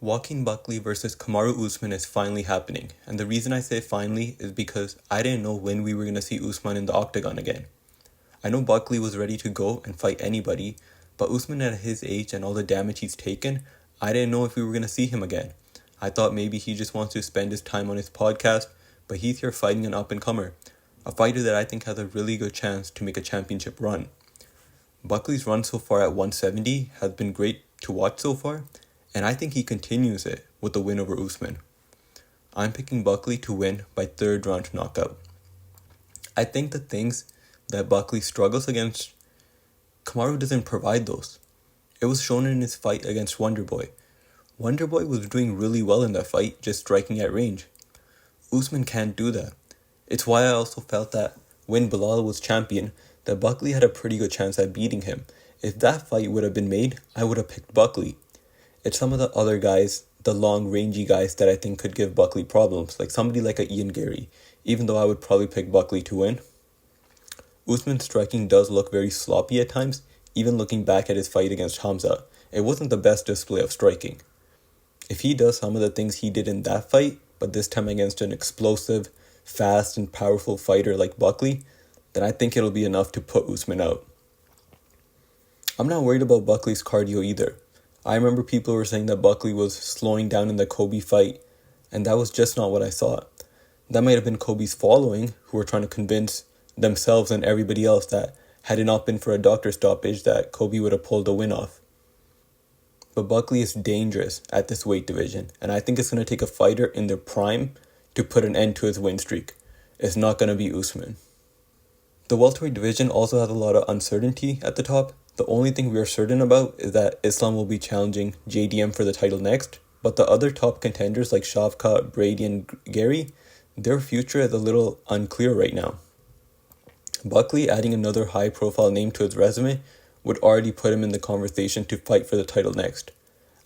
Joaquin Buckley versus Kamaru Usman is finally happening, and the reason I say finally is because I didn't know when we were going to see Usman in the octagon again. I know Buckley was ready to go and fight anybody, but Usman at his age and all the damage he's taken, I didn't know if we were going to see him again. I thought maybe he just wants to spend his time on his podcast, but he's here fighting an up-and-comer, a fighter that I think has a really good chance to make a championship run. Buckley's run so far at 170 has been great to watch so far, and I think he continues it with the win over Usman. I'm picking Buckley to win by third round knockout. I think the things that Buckley struggles against, Kamaru doesn't provide those. It was shown in his fight against Wonderboy. Wonderboy was doing really well in that fight, just striking at range. Usman can't do that. It's why I also felt that when Bilal was champion, that Buckley had a pretty good chance at beating him. If that fight would have been made, I would have picked Buckley. It's some of the other guys, the long, rangy guys that I think could give Buckley problems, like somebody like a Ian Gary, even though I would probably pick Buckley to win. Usman's striking does look very sloppy at times, even looking back at his fight against Hamza. It wasn't the best display of striking. If he does some of the things he did in that fight, but this time against an explosive, fast, and powerful fighter like Buckley, then I think it'll be enough to put Usman out. I'm not worried about Buckley's cardio either. I remember people were saying that Buckley was slowing down in the Kobe fight, and that was just not what I saw. That might have been Kobe's following, who were trying to convince themselves and everybody else that had it not been for a doctor stoppage, that Kobe would have pulled a win off. But Buckley is dangerous at this weight division, and I think it's going to take a fighter in their prime to put an end to his win streak. It's not going to be Usman. The welterweight division also has a lot of uncertainty at the top. The only thing we are certain about is that Islam will be challenging JDM for the title next, but the other top contenders like Shavkat, Brady, and Gary, their future is a little unclear right now. Buckley adding another high-profile name to his resume would already put him in the conversation to fight for the title next.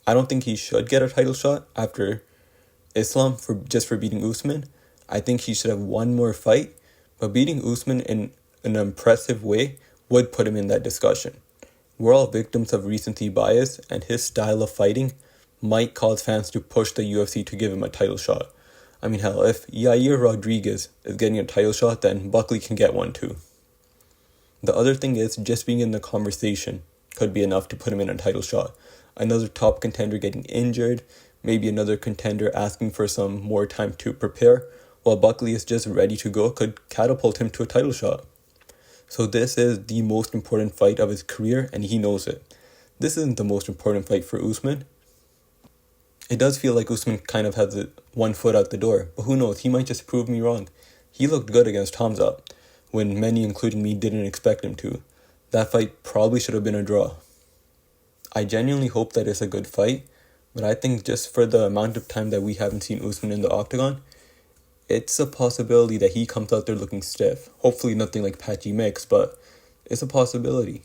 I don't think he should get a title shot after Islam for beating Usman. I think he should have one more fight, but beating Usman in an impressive way would put him in that discussion. We're all victims of recency bias, and his style of fighting might cause fans to push the UFC to give him a title shot. I mean, hell, if Yair Rodriguez is getting a title shot, then Buckley can get one too. The other thing is, just being in the conversation could be enough to put him in a title shot. Another top contender getting injured, maybe another contender asking for some more time to prepare, while Buckley is just ready to go, could catapult him to a title shot. So this is the most important fight of his career, and he knows it. This isn't the most important fight for Usman. It does feel like Usman kind of has one foot out the door, but who knows, he might just prove me wrong. He looked good against Hamza, when many, including me, didn't expect him to. That fight probably should have been a draw. I genuinely hope that it's a good fight, but I think just for the amount of time that we haven't seen Usman in the octagon, it's a possibility that he comes out there looking stiff. Hopefully nothing like Patchy Mix, but it's a possibility.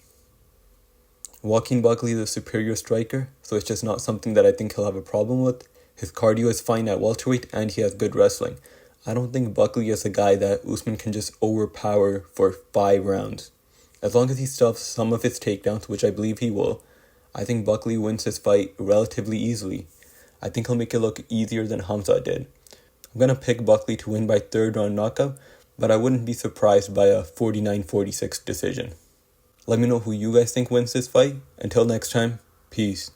Joaquin Buckley is a superior striker, so it's just not something that I think he'll have a problem with. His cardio is fine at welterweight, and he has good wrestling. I don't think Buckley is a guy that Usman can just overpower for 5 rounds. As long as he stuffs some of his takedowns, which I believe he will, I think Buckley wins this fight relatively easily. I think he'll make it look easier than Hamza did. I'm going to pick Buckley to win by third round knockout, but I wouldn't be surprised by a 49-46 decision. Let me know who you guys think wins this fight. Until next time, peace.